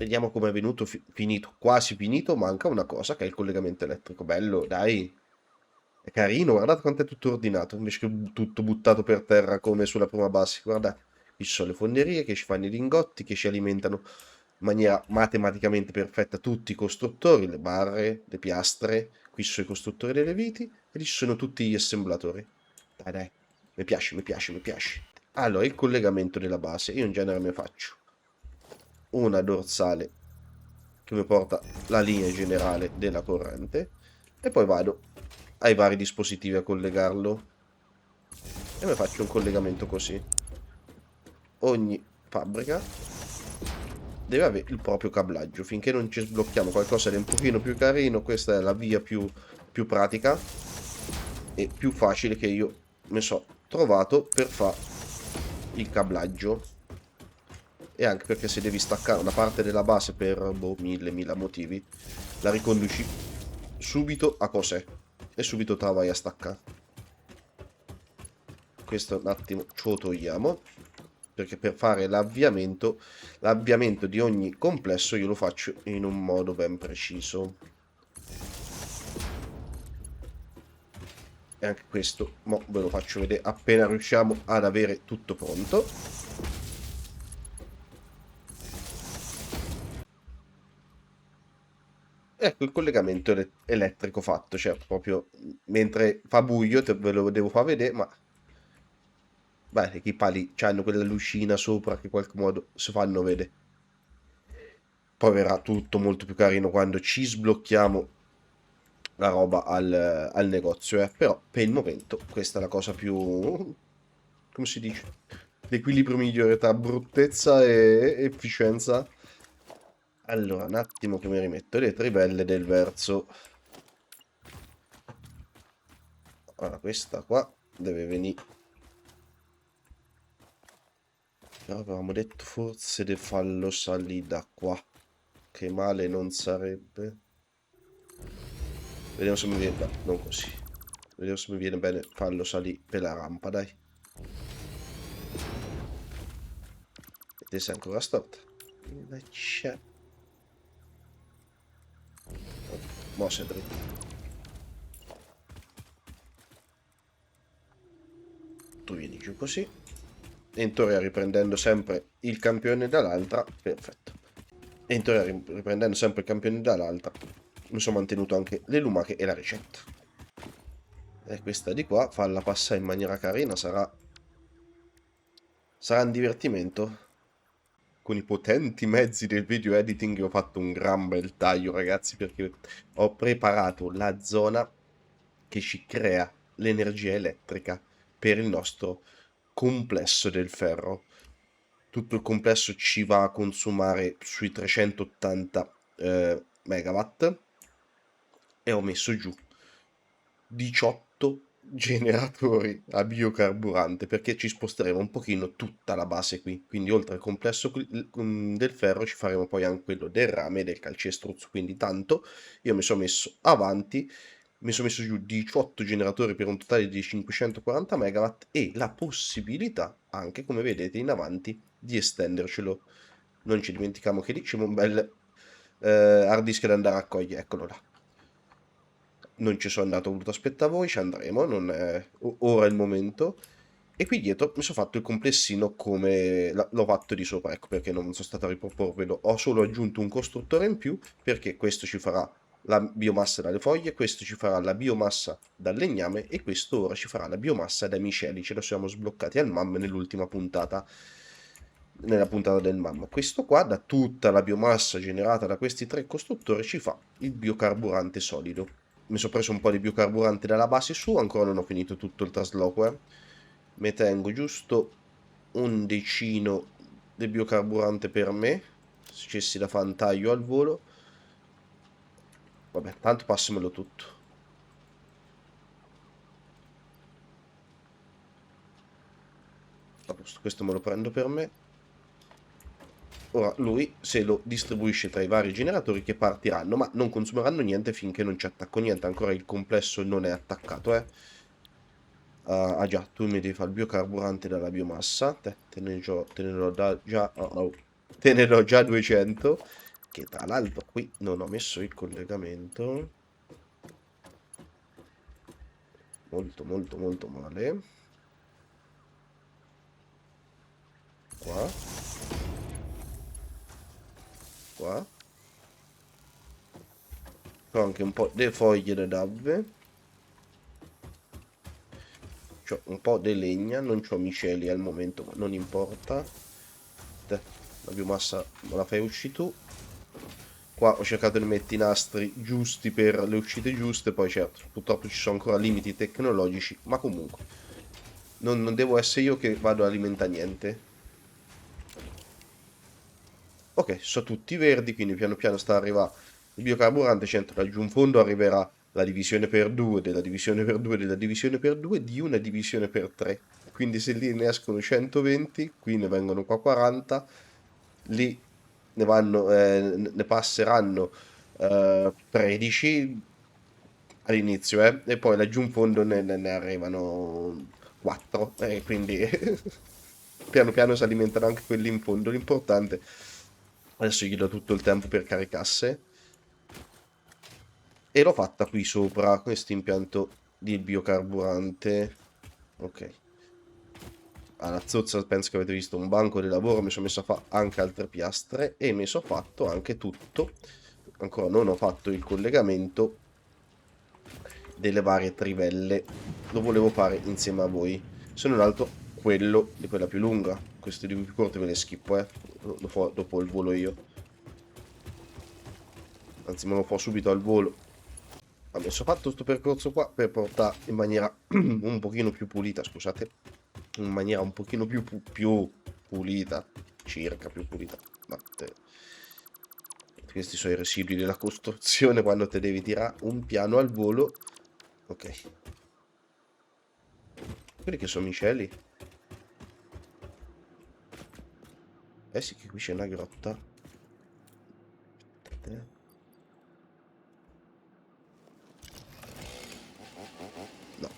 Vediamo come è venuto finito, quasi finito, manca una cosa che è il collegamento elettrico. Bello, dai, è carino, guardate quanto è tutto ordinato, invece che tutto buttato per terra come sulla prima base. Guardate, qui ci sono le fonderie che ci fanno i lingotti, che ci alimentano in maniera matematicamente perfetta tutti i costruttori, le barre, le piastre, qui ci sono i costruttori delle viti e lì ci sono tutti gli assemblatori. Dai, dai, mi piace, mi piace, mi piace. Allora, il collegamento della base, io in genere mi faccio una dorsale che mi porta la linea generale della corrente e poi vado ai vari dispositivi a collegarlo e mi faccio un collegamento così. Ogni fabbrica deve avere il proprio cablaggio. Finché non ci sblocchiamo qualcosa di un pochino più carino, questa è la via più pratica e più facile che io mi so trovato per fare il cablaggio. E anche perché se devi staccare una parte della base per boh, mille motivi, la riconduci subito a cos'è e subito te la vai a staccare. Questo un attimo ce lo togliamo perché per fare l'avviamento di ogni complesso io lo faccio in un modo ben preciso. E anche questo mo ve lo faccio vedere appena riusciamo ad avere tutto pronto. Ecco il collegamento elettrico fatto, cioè proprio mentre fa buio ve lo devo far vedere, ma beh, i pali hanno quella lucina sopra che in qualche modo si fanno vedere. Poi verrà tutto molto più carino quando ci sblocchiamo la roba al negozio, però per il momento questa è la cosa più, come si dice, l'equilibrio migliore tra bruttezza e efficienza. Allora, un attimo che mi rimetto le trivelle del verso. Allora, questa qua deve venire. Però avevamo detto forse di farlo salire da qua. Che male non sarebbe. Vediamo se mi viene. No, non così. Vediamo se mi viene bene farlo salire per la rampa, dai. Vedete se è ancora storta. C'è. Mo' si è dritta. Tu vieni giù così. E in teoria riprendendo sempre il campione dall'altra. Perfetto. E in teoria riprendendo sempre il campione dall'altra. Mi sono mantenuto anche le lumache e la ricetta. E questa di qua, farla passare in maniera carina, sarà un divertimento. Con i potenti mezzi del video editing ho fatto un gran bel taglio, ragazzi, perché ho preparato la zona che ci crea l'energia elettrica per il nostro complesso del ferro. Tutto il complesso ci va a consumare sui 380 megawatt e ho messo giù 18 generatori a biocarburante perché ci sposteremo un pochino tutta la base qui, quindi oltre al complesso del ferro ci faremo poi anche quello del rame e del calcestruzzo, quindi tanto io mi sono messo avanti, mi sono messo giù 18 generatori per un totale di 540 megawatt e la possibilità anche, come vedete in avanti, di estendercelo. Non ci dimentichiamo che lì c'è un bel hard disk da andare a cogliere, eccolo là. Non ci sono andato, ho voluto aspettare voi, ci andremo, non è ora è il momento. E qui dietro mi sono fatto il complessino come l'ho fatto di sopra, ecco perché non sono stato a riproporvelo. Ho solo aggiunto un costruttore in più, perché questo ci farà la biomassa dalle foglie, questo ci farà la biomassa dal legname e questo ora ci farà la biomassa dai misceli. Ce lo siamo sbloccati al MAM nell'ultima puntata, nella puntata del MAM. Questo qua, da tutta la biomassa generata da questi tre costruttori, ci fa il biocarburante solido. Mi sono preso un po' di biocarburante dalla base su, ancora non ho finito tutto il trasloco, Mi tengo giusto un decino di biocarburante per me, se cessi da fare un taglio al volo. Vabbè, tanto passamelo tutto. A posto, questo me lo prendo per me. Ora lui se lo distribuisce tra i vari generatori che partiranno, ma non consumeranno niente finché non ci attacco niente. Ancora il complesso non è attaccato, Ah già, tu mi devi fare il biocarburante dalla biomassa. Te ne do già 200. che tra l'altro qui non ho messo il collegamento, molto molto molto male. Qua, qua, ho anche un po' di foglie da dave, c'ho un po' di legna, non c'ho misceli al momento, ma non importa. La biomassa me la fai uscire tu. Qua ho cercato di mettere i nastri giusti per le uscite giuste, poi certo, purtroppo ci sono ancora limiti tecnologici, ma comunque non devo essere io che vado a alimentare niente. Ok, sono tutti verdi, quindi piano piano sta arrivando il biocarburante, certo raggiù un fondo arriverà la divisione per 2 della divisione per 2 della divisione per 2 di una divisione per 3. Quindi se lì ne escono 120, qui ne vengono qua 40, lì ne passeranno 13 all'inizio, e poi laggiù in fondo ne arrivano 4, quindi piano piano si alimentano anche quelli in fondo. L'importante, adesso gli do tutto il tempo per caricasse, e l'ho fatta qui sopra questo impianto di biocarburante. Ok, alla zozza penso che avete visto un banco di lavoro, mi sono messo a fare anche altre piastre e mi sono fatto anche tutto, ancora non ho fatto il collegamento delle varie trivelle, lo volevo fare insieme a voi, se non altro quello di quella più lunga, questi di più corti ve le schippo, dopo il volo io, anzi me lo fa subito al volo. Ho messo fatto questo percorso qua per portare in maniera un pochino più pulita, scusate, in maniera un pochino più pulita, circa più pulita, ma questi sono i residui della costruzione quando te devi tirare un piano al volo. Ok, quelli che sono misceli. Eh sì, che qui c'è una grotta. No.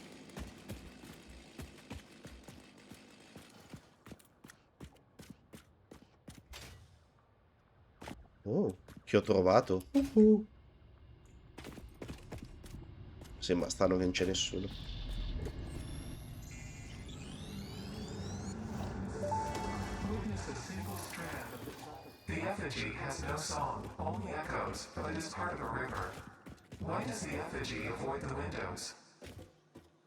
Oh, che ho trovato. Sembra strano che non c'è nessuno. The effigy has no song, only echoes, but it is part of a river. Why does the effigy avoid the windows?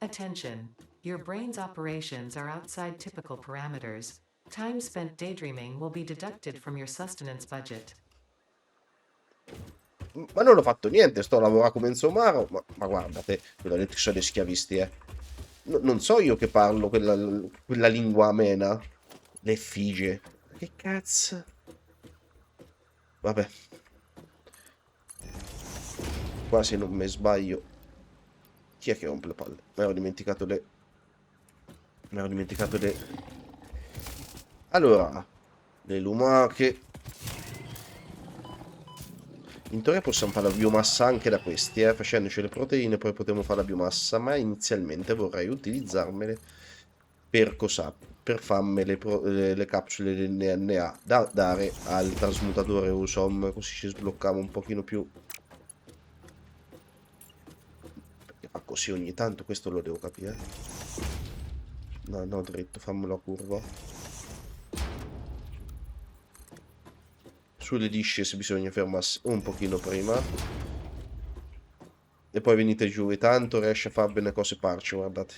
Attention. Your brain's operations are outside typical parameters. Time spent daydreaming will be deducted from your sustenance budget. Ma non ho fatto niente, sto a lavorare come insomaro. Ma guardate, ve l'ho detto che sono dei schiavisti, eh. Non so io che parlo quella lingua amena. L'effigie. Che cazzo? Vabbè. Qua se non mi sbaglio. Chi è che rompe le palle? Mi ero dimenticato le... Mi ero dimenticato le... Allora, le lumache. In teoria possiamo fare la biomassa anche da questi, facendoci le proteine, poi potremo fare la biomassa, ma inizialmente vorrei utilizzarmele per cosa? Per farmi le capsule del DNA da dare al trasmutatore Usom, così ci sbloccavo un pochino più. Perché fa così ogni tanto, questo lo devo capire. No, no, dritto, fammelo a curva. Sulle discese bisogna fermarsi un pochino prima. E poi venite giù e tanto riesce a fare bene cose parce, guardate.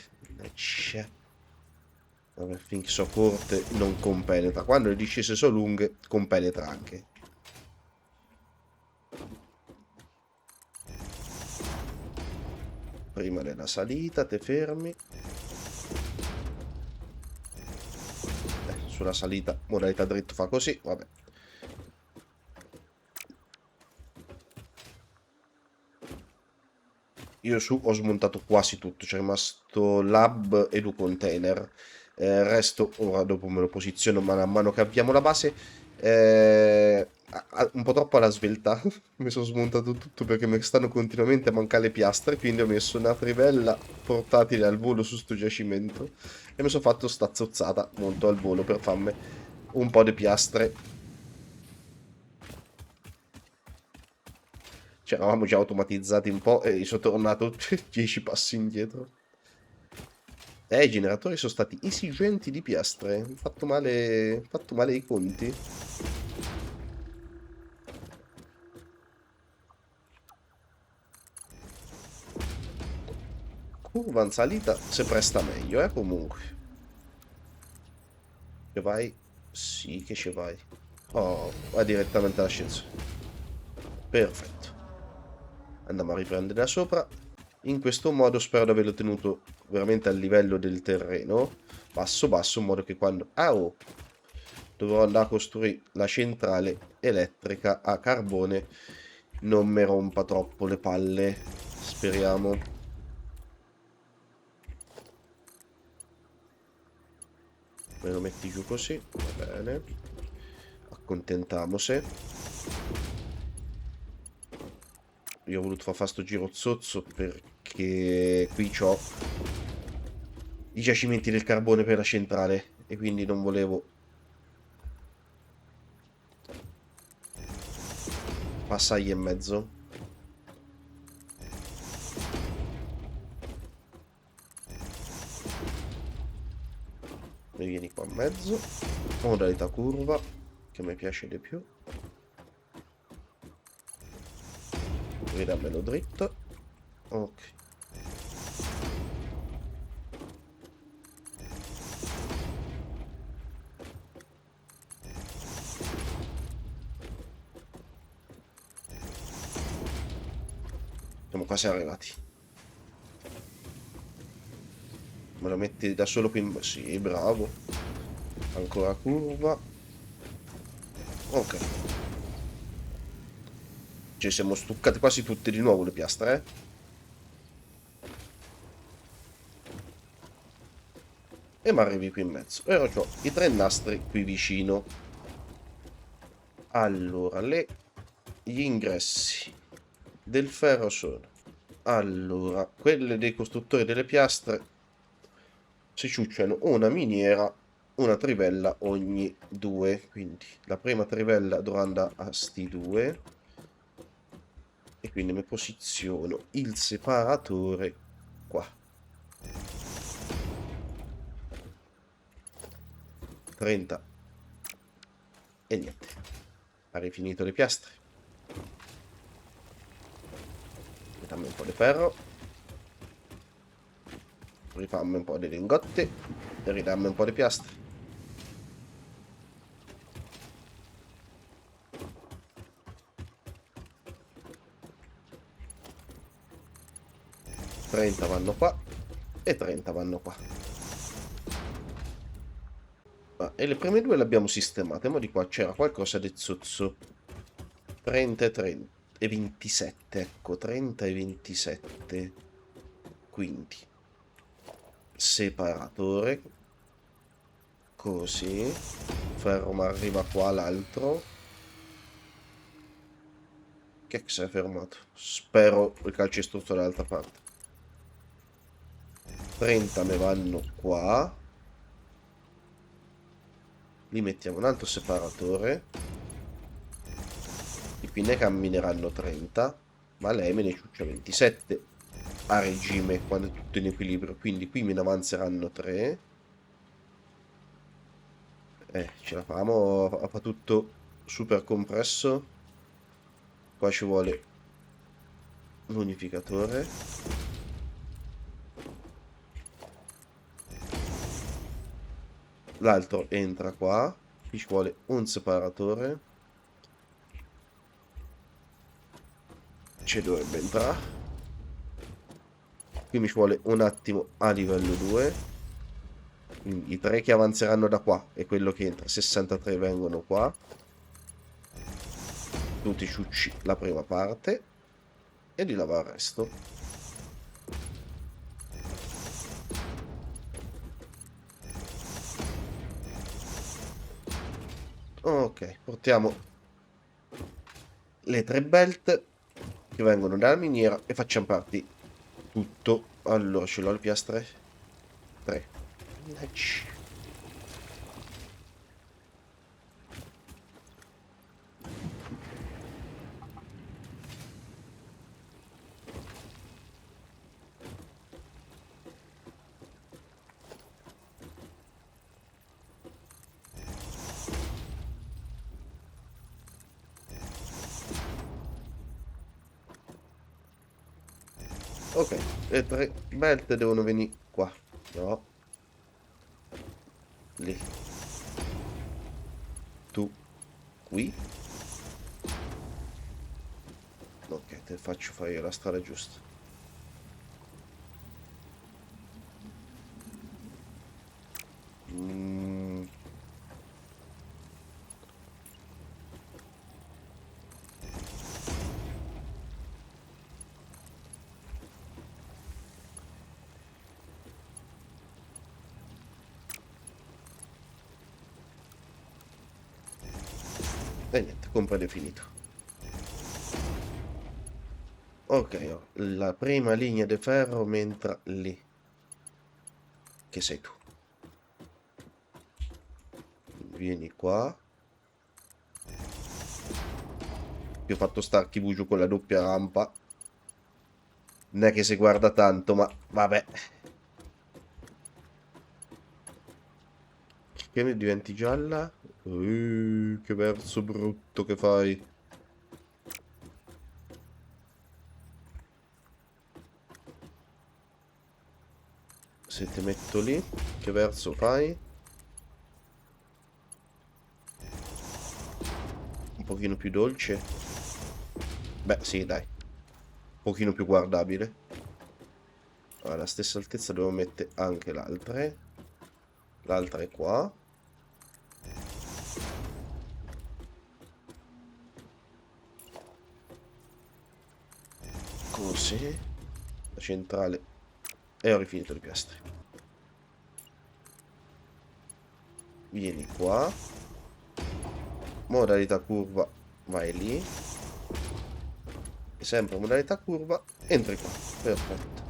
Vabbè, finché sono corte non compenetra. Quando le discese sono lunghe, compenetra anche. Prima della salita, te fermi. Sulla salita, modalità dritto fa così, vabbè. Io su ho smontato quasi tutto, c'è rimasto l'hub e due container. Il resto, ora dopo me lo posiziono mano a mano che avviamo la base. Un po' troppo alla svelta. Mi sono smontato tutto perché mi stanno continuamente a mancare le piastre. Quindi ho messo una trivella portatile al volo su sto giacimento. E mi sono fatto sta zozzata molto al volo per farmi un po' di piastre. Cioè, eravamo già automatizzati un po' e sono tornato 10 passi indietro. I generatori sono stati esigenti di piastre. Ho fatto male i conti. Curva in salita si presta meglio, comunque. Che vai? Sì, che ci vai. Oh, va direttamente all'ascensore. Perfetto. Andiamo a riprendere da sopra. In questo modo spero di averlo tenuto veramente a livello del terreno. Basso basso, in modo che quando... Ah, oh! Dovrò andare a costruire la centrale elettrica a carbone. Non mi rompa troppo le palle. Speriamo. Me lo metti giù così. Va bene. Accontentamose. Io ho voluto fare sto giro zozzo perché qui ho i giacimenti del carbone per la centrale e quindi non volevo passargli in mezzo. E vieni qua in mezzo. Modalità curva, che mi piace di più. Ridammelo dritto. Ok. Siamo quasi arrivati. Me lo metti da solo qui in... Sì, bravo. Ancora curva. Ok. Ci siamo stuccate quasi tutte di nuovo le piastre, E mi arrivi qui in mezzo. E ora ho i 3 nastri qui vicino. Allora, gli ingressi del ferro sono... Allora, quelle dei costruttori delle piastre si ciucciano una miniera, una trivella ogni 2. Quindi la prima trivella dovrà andare a sti 2. E quindi mi posiziono il separatore qua. 30. E niente. Ha rifinito le piastre. Mettiamo un po' di ferro. Rifammi un po' di lingotti. E ridammi un po' di piastre. Trenta vanno qua. E 30 vanno qua. E le prime 2 le abbiamo sistemate. Ma di qua c'era qualcosa di zozzo. 30 e 30. E 27. Ecco, 30 e 27. Quindi separatore. Così. Ferro ma arriva qua l'altro. Che si è fermato? Spero il calcestruzzo dall'altra parte. 30 me vanno qua. Li mettiamo un altro separatore. I qui ne cammineranno 30. Ma lei me ne ciuccia 27 a regime quando è tutto in equilibrio. Quindi qui me ne avanzeranno 3. Ce la famo. Fa tutto super compresso. Qua ci vuole l'unificatore. L'altro entra qua. Qui ci vuole un separatore. Ci dovrebbe entrare. Qui mi ci vuole un attimo a livello 2. Quindi i 3 che avanzeranno da qua e quello che entra. 63 vengono qua. Tu ti ciucci la prima parte. E di là va il resto. Ok, portiamo le 3 belt che vengono dalla miniera e facciamo partire tutto. Allora, ce l'ho le piastre? 3. Ok, le 3 belt devono venire qua. No, lì. Tu, qui. Ok, te faccio fare io la strada giusta. Mm, e niente, compra definito. Ok, ho la prima linea di ferro mentre lì. Che sei tu. Vieni qua. Ti ho fatto sta archivugio con la doppia rampa. Non è che si guarda tanto, ma vabbè. Che ne diventi gialla? Che verso brutto che fai. Se ti metto lì, che verso fai? Un pochino più dolce? Beh, sì, dai. Un pochino più guardabile. Alla stessa altezza devo mettere anche l'altra. L'altra è qua. Così. La centrale. E ho rifinito le piastre. Vieni qua. Modalità curva. Vai lì. E sempre modalità curva. Entri qua. Perfetto.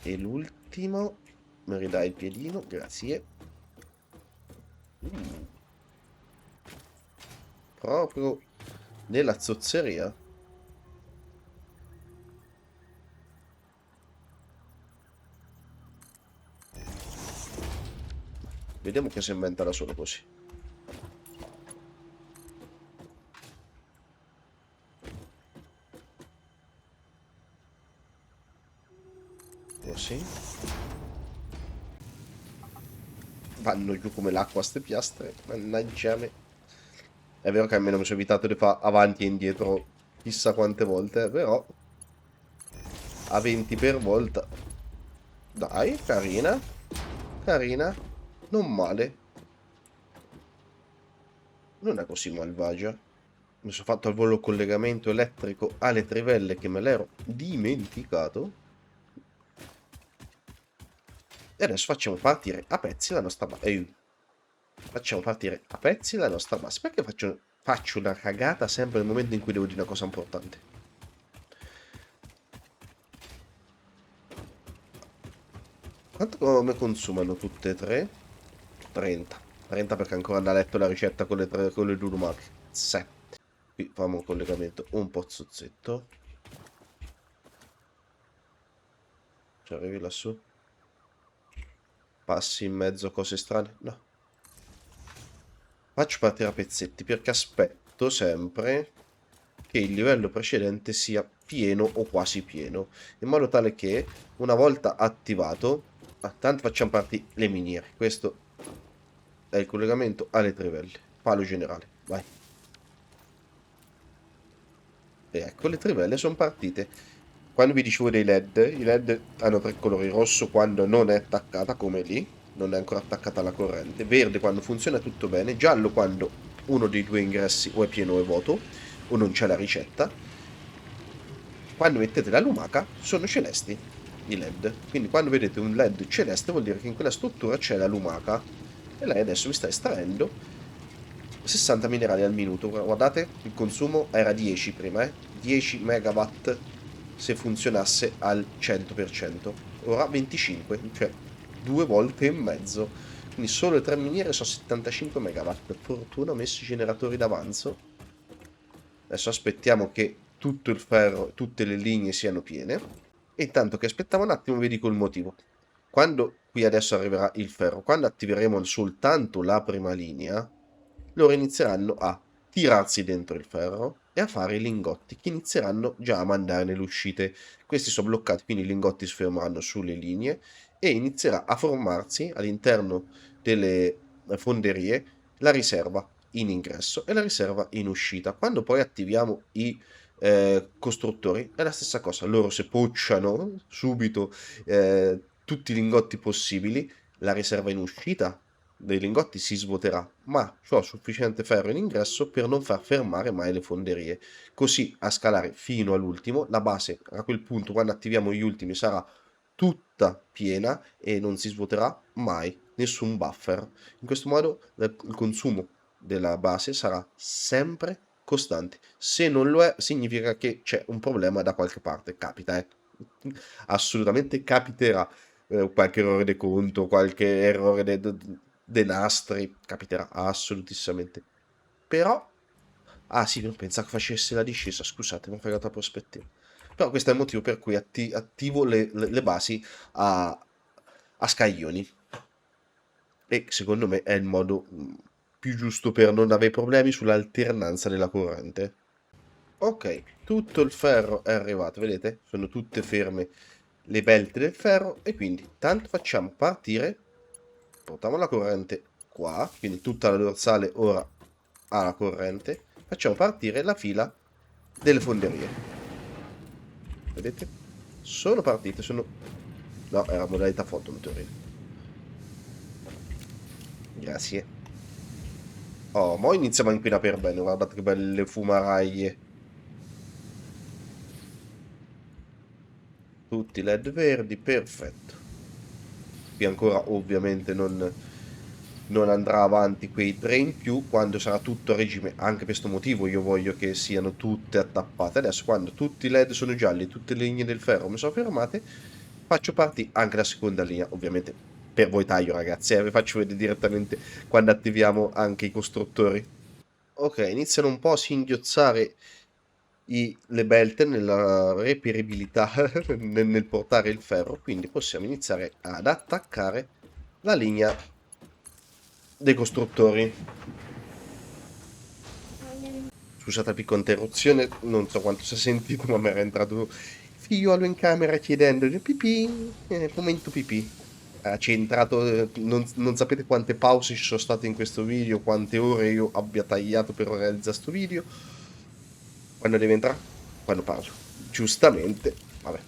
E l'ultimo. Mi ridai il piedino. Grazie. Proprio nella zozzeria. Vediamo che si inventa da solo così. Così. Vanno giù come l'acqua ste piastre. Mannaggia me. È vero che almeno mi sono evitato di fare avanti e indietro chissà quante volte, però a 20 per volta. Dai, carina. Carina. Non male. Non è così malvagia. Mi sono fatto al volo collegamento elettrico alle trivelle che me l'ero dimenticato. E adesso facciamo partire a pezzi la nostra base. Facciamo partire a pezzi la nostra base. Perché faccio una cagata sempre nel momento in cui devo dire una cosa importante? Quanto come consumano tutte e tre? 30. 30 perché ancora non ha letto la ricetta con le due lumache. 7. Qui facciamo un collegamento un po' zozzetto. Ci arrivi lassù? Passi in mezzo a cose strane? No. Faccio partire a pezzetti perché aspetto sempre che il livello precedente sia pieno o quasi pieno, in modo tale che una volta attivato, tanto facciamo partire le miniere. Questo è il collegamento alle trivelle. Palo generale, vai. E ecco, le trivelle sono partite. Quando vi dicevo dei LED, i LED hanno tre colori: rosso quando non è attaccata, come lì, non è ancora attaccata alla corrente; verde quando funziona tutto bene; giallo quando uno dei due ingressi o è pieno o è vuoto, o non c'è la ricetta. Quando mettete la lumaca sono celesti i LED. Quindi quando vedete un LED celeste vuol dire che in quella struttura c'è la lumaca. E lei adesso mi sta estraendo 60 minerali al minuto. Guardate, il consumo era 10 prima, 10 megawatt se funzionasse al 100%. Ora 25, cioè 2 volte e mezzo. Quindi solo le 3 miniere sono 75 megawatt. Fortuna ho messo i generatori d'avanzo. Adesso aspettiamo che tutto il ferro, tutte le linee siano piene. E intanto che aspettavo un attimo vi dico il motivo. Quando qui adesso arriverà il ferro, quando attiveremo soltanto la prima linea, loro inizieranno a tirarsi dentro il ferro e a fare i lingotti che inizieranno già a mandare nelle uscite. Questi sono bloccati, quindi i lingotti si fermeranno sulle linee e inizierà a formarsi all'interno delle fonderie la riserva in ingresso e la riserva in uscita. Quando poi attiviamo i costruttori è la stessa cosa, loro se pocciano subito tutti i lingotti possibili, la riserva in uscita dei lingotti si svuoterà, ma ho sufficiente ferro in ingresso per non far fermare mai le fonderie, così a scalare fino all'ultimo. La base a quel punto, quando attiviamo gli ultimi, sarà tutta piena e non si svuoterà mai, nessun buffer. In questo modo il consumo della base sarà sempre costante. Se non lo è, significa che c'è un problema da qualche parte. Capita, assolutamente capiterà. Qualche errore di conto, qualche errore dei nastri, capiterà assolutissimamente. Però, ah sì, non pensavo che facesse la discesa, scusate, mi ho fregato la prospettiva. Però questo è il motivo per cui attivo le basi a scaglioni. E secondo me è il modo più giusto per non avere problemi sull'alternanza della corrente. Ok, tutto il ferro è arrivato, vedete? Sono tutte ferme le belte del ferro e quindi tanto facciamo partire, portiamo la corrente qua, quindi tutta la dorsale ora ha la corrente, facciamo partire la fila delle fonderie. Vedete? Sono partite, sono... No, era modalità foto, in Grazie. Oh, mo iniziamo a inquinare per bene, guardate che belle fumaraglie. Tutti LED verdi, perfetto. Qui ancora ovviamente non andrà avanti quei 3 in più quando sarà tutto a regime. Anche per questo motivo io voglio che siano tutte attappate. Adesso quando tutti i LED sono gialli, tutte le linee del ferro mi sono fermate, faccio partire anche la seconda linea. Ovviamente per voi taglio ragazzi, vi faccio vedere direttamente quando attiviamo anche i costruttori. Ok, iniziano un po' a singhiozzare le belte nella reperibilità nel portare il ferro, quindi possiamo iniziare ad attaccare la linea dei costruttori. Scusate la piccola interruzione, non so quanto si è sentito, ma mi era entrato figliuolo in camera chiedendo pipì, momento pipì. Ci è entrato, non sapete quante pause ci sono state in questo video, quante ore io abbia tagliato per realizzare questo video. Quando deve entrare? Quando parlo. Giustamente, vabbè,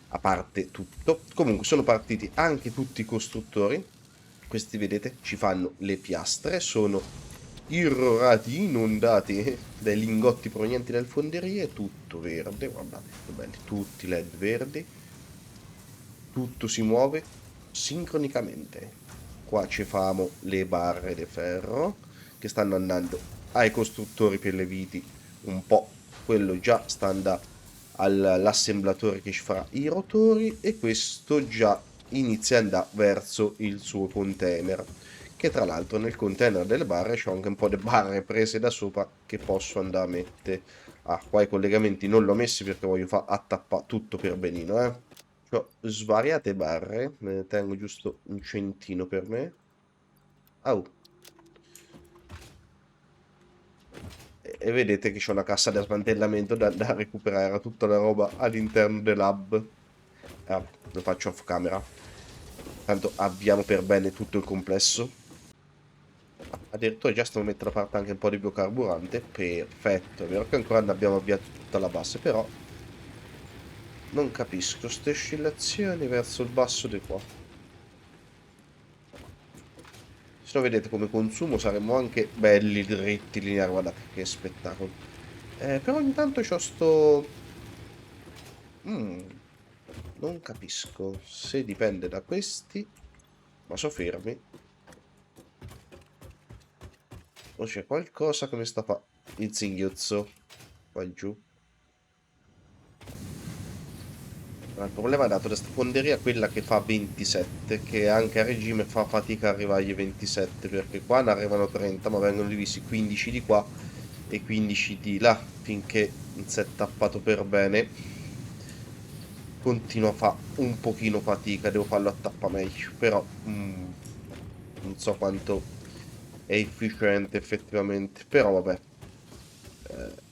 a parte tutto. Comunque sono partiti anche tutti i costruttori. Questi vedete ci fanno le piastre, sono irrorati, inondati dai lingotti provenienti dalle fonderie, tutto verde, guardate che belli, tutti LED verdi, tutto si muove sincronicamente. Qua ci famo le barre di ferro che stanno andando ai costruttori per le viti, un po' quello già sta andando all'assemblatore che ci farà i rotori e questo già inizia ad andare verso il suo container, che tra l'altro nel container delle barre c'ho anche un po' di barre prese da sopra che posso andare a mettere. Ah, qua i collegamenti non l'ho messi perché voglio far attappare tutto per benino, C'ho svariate barre, me ne tengo giusto un centino per me. Au. E vedete che c'è una cassa da smantellamento da recuperare, era tutta la roba all'interno dell'hub. Ah, lo faccio off camera. Tanto abbiamo per bene tutto il complesso. Addirittura già stiamo mettendo da parte anche un po' di biocarburante. Perfetto, è vero che ancora non abbiamo avviato tutta la base, però non capisco queste oscillazioni verso il basso di qua. Se no vedete come consumo saremmo anche belli dritti lineari, guardate che spettacolo. Però intanto c'ho sto... non capisco se dipende da questi, ma so fermi. O c'è qualcosa che mi sta fa il singhiozzo qua giù. Ma il problema è dato da sta fonderia quella che fa 27, che anche a regime fa fatica a arrivare ai 27, perché qua ne arrivano 30, ma vengono divisi 15 di qua e 15 di là, finché non si è tappato per bene. Continua a fare un pochino fatica, devo farlo a tappa meglio, però non so quanto è efficiente effettivamente, però vabbè,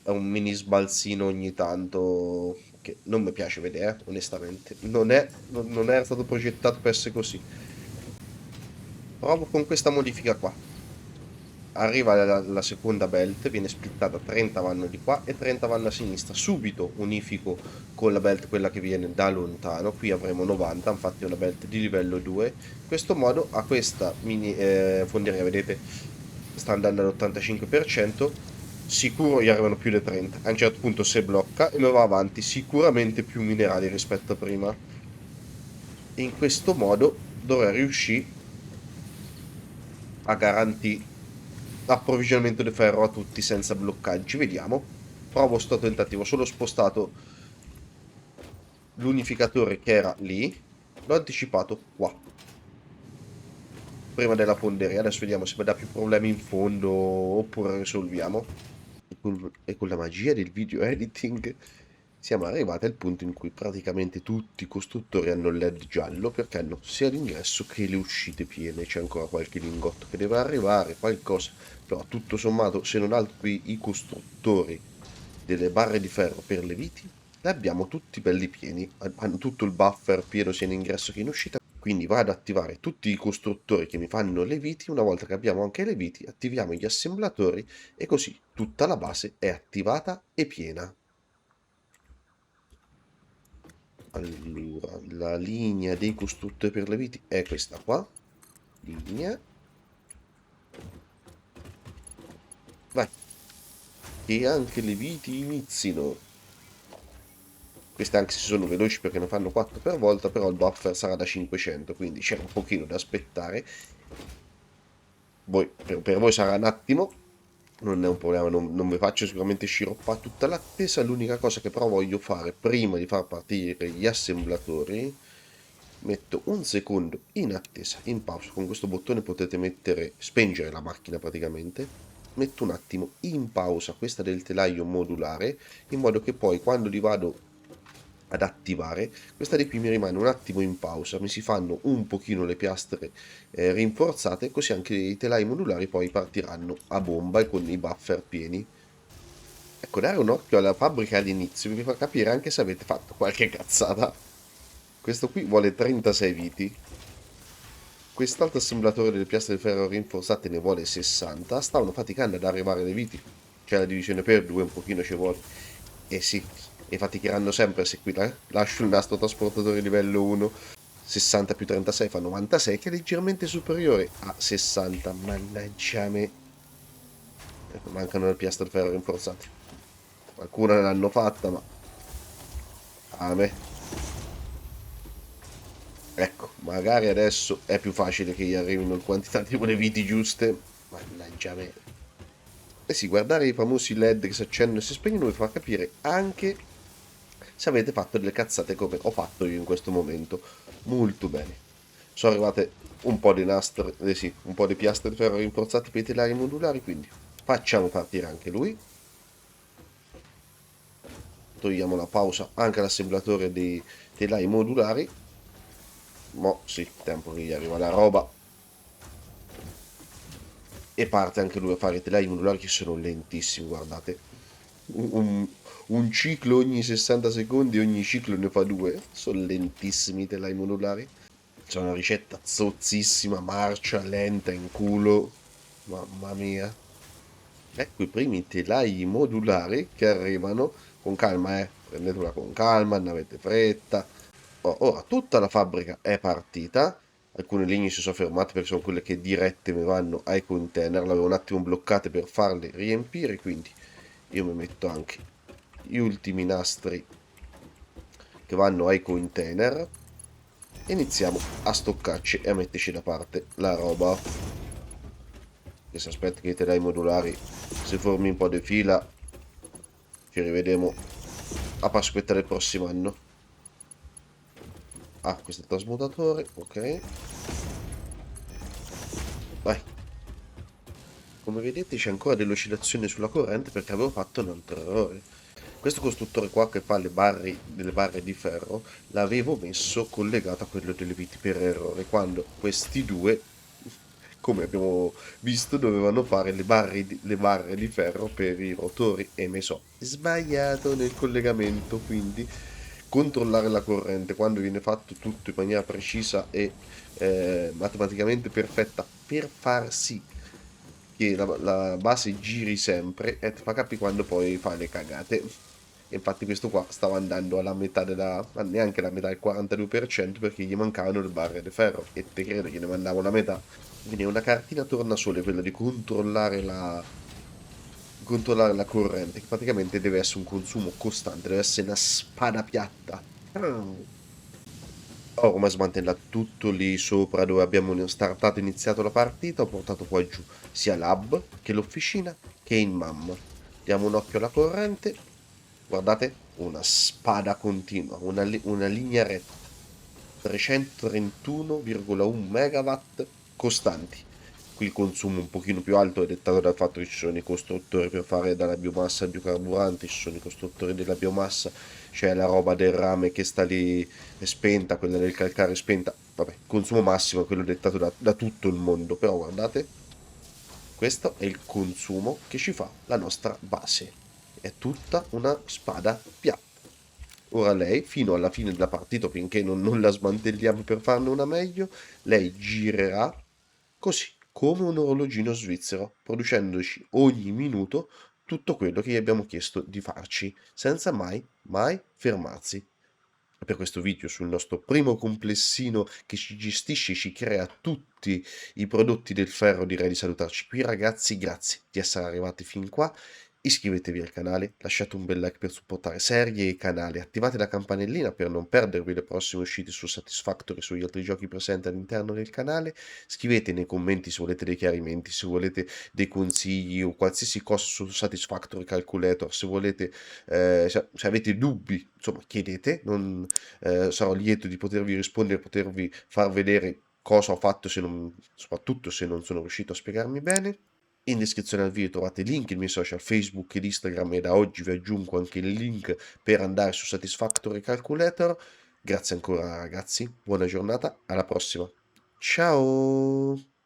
è un mini sbalzino ogni tanto che non mi piace vedere, onestamente. Non è stato progettato per essere così. Provo con questa modifica qua. Arriva la seconda belt, viene splittata, 30 vanno di qua e 30 vanno a sinistra. Subito unifico con la belt, quella che viene da lontano. Qui avremo 90, infatti è una belt di livello 2. In questo modo a questa mini fonderia, vedete, sta andando all'85%. Sicuro gli arrivano più di 30. A un certo punto se blocca e me va avanti sicuramente più minerali rispetto a prima. E in questo modo dovrei riuscire a garantire approvvigionamento di ferro a tutti senza bloccaggi. Vediamo. Provo sto tentativo. Solo spostato l'unificatore che era lì. L'ho anticipato qua. Prima della fonderia. Adesso vediamo se mi dà più problemi in fondo oppure risolviamo. E con la magia del video editing siamo arrivati al punto in cui praticamente tutti i costruttori hanno il LED giallo perché hanno sia l'ingresso che le uscite piene. C'è ancora qualche lingotto che deve arrivare, qualcosa, però tutto sommato, se non altro i costruttori delle barre di ferro per le viti li abbiamo tutti belli pieni, hanno tutto il buffer pieno sia in ingresso che in uscita. Quindi vado ad attivare tutti i costruttori che mi fanno le viti. Una volta che abbiamo anche le viti attiviamo gli assemblatori e così tutta la base è attivata e piena. Allora, la linea dei costruttori per le viti è questa qua. Linea. Vai. E anche le viti inizino. Queste anche se sono veloci perché ne fanno 4 per volta, però il buffer sarà da 500, quindi c'è un pochino da aspettare. Per voi sarà un attimo, non è un problema, non vi faccio sicuramente sciroppare tutta l'attesa. L'unica cosa che però voglio fare prima di far partire gli assemblatori, metto un secondo in attesa, in pausa. Con questo bottone potete mettere, spengere la macchina praticamente. Metto un attimo in pausa questa del telaio modulare, in modo che poi quando li vado ad attivare, questa di qui mi rimane un attimo in pausa, mi si fanno un pochino le piastre rinforzate, così anche i telai modulari poi partiranno a bomba e con i buffer pieni. Ecco, dare un occhio alla fabbrica all'inizio vi fa capire anche se avete fatto qualche cazzata. Questo qui vuole 36 viti. Quest'altro assemblatore delle piastre di ferro rinforzate ne vuole 60. Stavano faticando ad arrivare le viti. C'è la divisione per due, un pochino ci vuole. Eh sì, e faticheranno sempre se qui lascio il nastro trasportatore livello 1. 60 più 36 fa 96, che è leggermente superiore a 60. Mannaggia me. Mancano le piastre di ferro rinforzate. Qualcuna l'hanno fatta, ma a me. Ecco, magari adesso è più facile che gli arrivino il quantitativo di viti giuste. Mannaggia me. Eh sì, guardare i famosi LED che si accendono e si spegnono vi fa capire anche se avete fatto delle cazzate come ho fatto io in questo momento. Molto bene. Sono arrivate un po' di nastri, sì, un po' di piastre di ferro rinforzate per i telai modulari, quindi facciamo partire anche lui. Togliamo la pausa anche all'assemblatore dei telai modulari. Mo' sì, tempo che gli arriva la roba. E parte anche lui a fare i telai modulari che sono lentissimi, guardate. Un ciclo ogni 60 secondi, ogni ciclo ne fa due. Sono lentissimi i telai modulari. C'è una ricetta zozzissima, marcia lenta in culo. Mamma mia. Ecco i primi telai modulari che arrivano con calma, prendetela con calma, non avete fretta. Ora tutta la fabbrica è partita. Alcune linee si sono fermate perché sono quelle che dirette mi vanno ai container. L'avevo un attimo bloccate per farle riempire, quindi io mi metto anche gli ultimi nastri che vanno ai container. Iniziamo a stoccarci e a metterci da parte la roba. Che si aspetta che i telai modulari si formi un po' di fila. Ci rivediamo a Pasquetta del prossimo anno. Ah, questo è il trasmutatore, ok. Vai. Come vedete c'è ancora delle oscillazioni sulla corrente perché avevo fatto un altro errore. Questo costruttore qua che fa delle barre di ferro l'avevo messo collegato a quello delle viti per errore, quando questi due come abbiamo visto, dovevano fare le barre di ferro per i rotori e mi so sbagliato nel collegamento, quindi controllare la corrente quando viene fatto tutto in maniera precisa e matematicamente perfetta per far sì che la base giri sempre e ti fa capire quando poi fa le cagate. Infatti questo qua stava andando alla metà neanche la metà, del 42% perché gli mancavano le barre di ferro e te credo gliene mandavo la metà. Quindi è una cartina tornasole quella di controllare la corrente, che praticamente deve essere un consumo costante, deve essere una spada piatta. Ho ormai smantellato tutto lì sopra dove abbiamo startato e iniziato la partita, ho portato qua giù sia l'hub che l'officina che il mamma. Diamo un occhio alla corrente, guardate, una spada continua, una linea retta, 331,1 megawatt costanti. Qui il consumo un pochino più alto è dettato dal fatto che ci sono i costruttori per fare dalla biomassa il biocarburante, ci sono i costruttori della biomassa, c'è la roba del rame che sta lì spenta, quella del calcare spenta. Vabbè, il consumo massimo è quello dettato da tutto il mondo, però guardate, questo è il consumo che ci fa la nostra base. È tutta una spada piatta. Ora lei, fino alla fine della partita, finché non la smantelliamo per farne una meglio, lei girerà così, come un orologino svizzero, producendoci ogni minuto tutto quello che gli abbiamo chiesto di farci, senza mai fermarsi. E per questo video sul nostro primo complessino che ci gestisce e ci crea tutti i prodotti del ferro, direi di salutarci qui ragazzi, grazie di essere arrivati fin qua. Iscrivetevi al canale, lasciate un bel like per supportare serie e canale, attivate la campanellina per non perdervi le prossime uscite su Satisfactory e sugli altri giochi presenti all'interno del canale, scrivete nei commenti se volete dei chiarimenti, se volete dei consigli o qualsiasi cosa su Satisfactory Calculator, se volete, se avete dubbi, insomma chiedete, sarò lieto di potervi rispondere, potervi far vedere cosa ho fatto, soprattutto se non sono riuscito a spiegarmi bene. In descrizione al video trovate i link, i miei social Facebook ed Instagram e da oggi vi aggiungo anche il link per andare su Satisfactory Calculator. Grazie ancora ragazzi, buona giornata, alla prossima. Ciao!